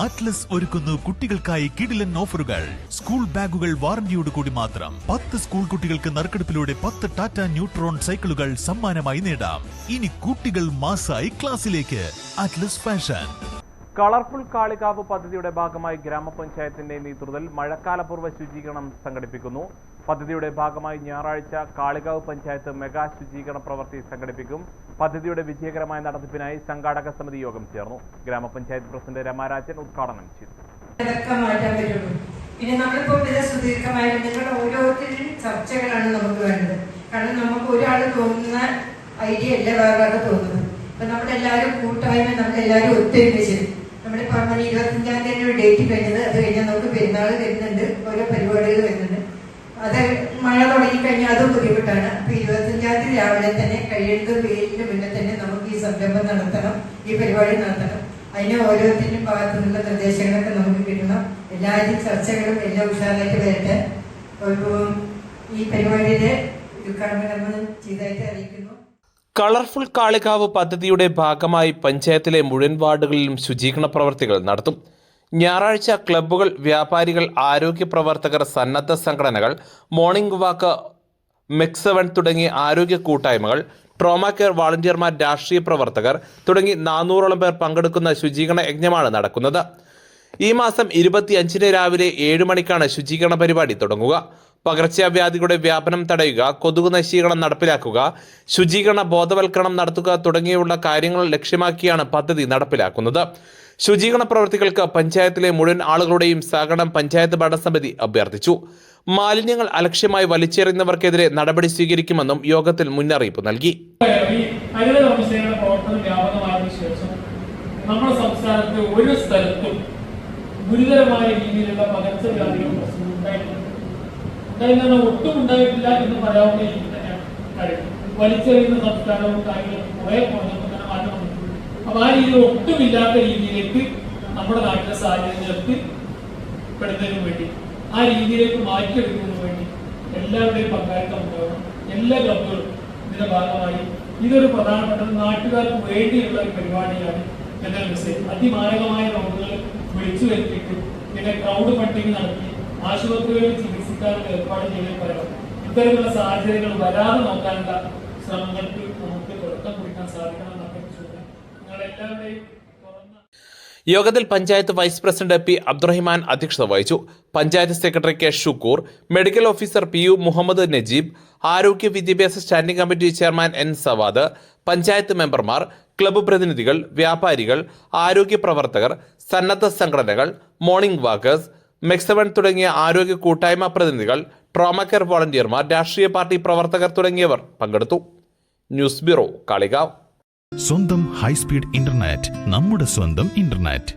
Atlas ഒരുക്കുന്നു കുട്ടികൾക്കായി കിടിലൻ ഓഫറുകൾ. സ്കൂൾ ബാഗുകൾ വാറന്റിയോട് കൂടി മാത്രം. 10 സ്കൂൾ കുട്ടികൾക്ക് നറുക്കെടുപ്പിലൂടെ 10 ടാറ്റ ന്യൂട്രോൺ സൈക്കിളുകൾ സമ്മാനമായി നേടാം. ഇനി കുട്ടികൾ മാസായി ക്ലാസ്സിലേക്ക്. Atlas fashion. കളർഫുൾ കാളികാവ് പദ്ധതിയുടെ ഭാഗമായി ഗ്രാമപഞ്ചായത്തിന്റെ നേതൃത്വത്തിൽ മഴക്കാലപൂർവ്വ ശുചീകരണം സംഘടിപ്പിക്കുന്നു. പദ്ധതിയുടെ ഭാഗമായി ഞായറാഴ്ച കാളികാവ് പഞ്ചായത്ത് മെഗാ ശുചീകരണ പ്രവൃത്തി സംഘടിപ്പിക്കും. പദ്ധതിയുടെ വിജയകരമായ നടത്തിപ്പിനായി സംഘാടക സമിതി യോഗം ചേർന്നു. ഗ്രാമപഞ്ചായത്ത് പ്രസിഡന്റ് രമാരാജൻ ഉദ്ഘാടനം ചെയ്തു. പിന്നെ നമ്മളിപ്പോൾ സുദീർഘമായ നിങ്ങൾ ഓരോരുത്തരും ചർച്ചകളാണ് നമുക്ക് വേണ്ടത്. കാരണം നമുക്ക് ഒരാൾ തോന്നുന്ന ഐഡിയ അല്ല വേറെ തോന്നുന്നത്. അപ്പൊ നമ്മളെല്ലാവരും കൂട്ടായ്മ നമ്മളെല്ലാവരും ഒത്തൊരുമിച്ച് നമ്മുടെ പറഞ്ഞ 25-ാം തീയതി ഒരു ഡേറ്റ് കഴിഞ്ഞത്. അത് കഴിഞ്ഞാൽ നമുക്ക് പെരുന്നാൾ വരുന്നുണ്ട്, ഓരോ പരിപാടികൾ വരുന്നുണ്ട്. അത് മഴ തുടങ്ങിക്കഴിഞ്ഞാൽ അതും ബുദ്ധിമുട്ടാണ്. അപ്പൊ 25-ാം തീയതി രാവിലെ തന്നെ കഴിയുന്നത് വെയിലിന് മുന്നേ തന്നെ നമുക്ക് ഈ സംരംഭം നടത്തണം, ഈ പരിപാടി നടത്തണം. അതിന് ഓരോരുത്തരും ഭാഗത്തു നിന്നുള്ള നിർദ്ദേശങ്ങളൊക്കെ നമുക്ക് കിട്ടണം. എല്ലാവരും ചർച്ചകളും എല്ലാം ഉഷാറായിട്ട് വരട്ടെ. ഈ പരിപാടിയുടെ ഉദ്ഘാടനം ചെയ്തായിട്ട് അറിയിക്കുന്നു. കളർഫുൾ കാളികാവ് പദ്ധതിയുടെ ഭാഗമായി പഞ്ചായത്തിലെ മുഴുവൻ വാർഡുകളിലും ശുചീകരണ പ്രവർത്തികൾ നടത്തും. ഞായറാഴ്ച ക്ലബ്ബുകൾ, വ്യാപാരികൾ, ആരോഗ്യ പ്രവർത്തകർ, സന്നദ്ധ സംഘടനകൾ, മോർണിംഗ് വാക്ക്, മെക്സവൺ തുടങ്ങിയ ആരോഗ്യ കൂട്ടായ്മകൾ, ട്രോമ കെയർ വാളണ്ടിയർമാർ, രാഷ്ട്രീയ പ്രവർത്തകർ തുടങ്ങി 400ഓളം പേർ പങ്കെടുക്കുന്ന ശുചീകരണ യജ്ഞമാണ് നടക്കുന്നത്. ഈ മാസം 25-ന് രാവിലെ 7 മണിക്കാണ് ശുചീകരണ പരിപാടി തുടങ്ങുക. പകർച്ചവ്യാധികളുടെ വ്യാപനം തടയുക, കൊതുക് നശീകരണം നടപ്പിലാക്കുക, ശുചീകരണ ബോധവൽക്കരണം നടത്തുക തുടങ്ങിയുള്ള കാര്യങ്ങൾ ലക്ഷ്യമാക്കിയാണ് പദ്ധതി നടപ്പിലാക്കുന്നത്. ശുചീകരണ പ്രവൃത്തികൾക്ക് പഞ്ചായത്തിലെ മുഴുവൻ ആളുകളുടെയും സഹകരണം പഞ്ചായത്ത് ഭരണസമിതി അഭ്യർത്ഥിച്ചു. മാലിന്യങ്ങൾ അലക്ഷ്യമായി വലിച്ചെറിയുന്നവർക്കെതിരെ നടപടി സ്വീകരിക്കുമെന്നും യോഗത്തിൽ മുന്നറിയിപ്പ് നൽകി. നമ്മുടെ സംസ്ഥാനത്ത് ഒരു സ്ഥലത്തും ഗുരുതരമായ രീതിയിലുള്ള പകർച്ചവ്യാധികൾ ഒട്ടും ഉണ്ടായിട്ടില്ല എന്ന് പറയാവുന്ന രീതിയിൽ തന്നെയാണ് കാര്യം. വലിച്ചെറിയുന്ന സംസ്ഥാനവും കാര്യങ്ങളും കുറെ കുറഞ്ഞപ്പോൾ തന്നെ മാറ്റം വന്നിട്ടുണ്ട്. അപ്പൊ ആ രീതിയിൽ ഒട്ടുമില്ലാത്ത രീതിയിലേക്ക് നമ്മുടെ നാട്ടിലെ സാഹചര്യങ്ങൾക്ക് പെടുന്നതിന് വേണ്ടി, ആ രീതിയിലേക്ക് മാറ്റിയെടുക്കുന്നതിന് വേണ്ടി എല്ലാവരുടെയും പങ്കാളിത്തം ഉണ്ടാവണം. എല്ലാ ക്ലബ്ബുകളും ഇതിന്റെ ഭാഗമായി ഇതൊരു പ്രധാനപ്പെട്ട നാട്ടുകാർക്ക് വേണ്ടിയുള്ള ഒരു പരിപാടിയാണ് എന്നൊരു മെസ്സേജ്. അതിമാരകമായ രോഗങ്ങൾ വിളിച്ചു വരുത്തിയിട്ട് പിന്നെ ക്രൗഡ് ഫണ്ടിങ് നടത്തി ആശുപത്രികളിൽ ചികിത്സിക്കാനുള്ള ഏർപ്പാട് ചെയ്യാൻ പറയണം. ഇത്തരത്തിലുള്ള സാഹചര്യങ്ങൾ വരാതെ നോക്കാനുള്ള ശ്രമങ്ങൾക്ക് നമുക്ക് തുടക്കം കുറിക്കാൻ സാധിക്കണം എന്നൊക്കെ നിങ്ങളെല്ലാവരുടെയും. യോഗത്തിൽ panchayat vice president P Abdurahiman അധ്യക്ഷത വഹിച്ചു. Panchayat secretary K Shukkur, medical officer P U Muhammad Najeeb, ആരോഗ്യ വിദ്യാഭ്യാസ standing committee chairman N Savad, panchayat മെമ്പർമാർ, ക്ലബ്ബ് പ്രതിനിധികൾ, വ്യാപാരികൾ, ആരോഗ്യ പ്രവർത്തകർ, സന്നദ്ധ സംഘടനകൾ, മോർണിംഗ് വാക്കേഴ്സ്, മെക്സവൺ തുടങ്ങിയ ആരോഗ്യ കൂട്ടായ്മ പ്രതിനിധികൾ, ട്രോമ കെയർ വോളണ്ടിയർമാർ, രാഷ്ട്രീയ പാർട്ടി പ്രവർത്തകർ തുടങ്ങിയവർ പങ്കെടുത്തു. News bureau, Kalikavu. സ്വന്തം ഹൈസ്പീഡ് ഇന്റർനെറ്റ്, നമ്മുടെ സ്വന്തം ഇന്റർനെറ്റ്.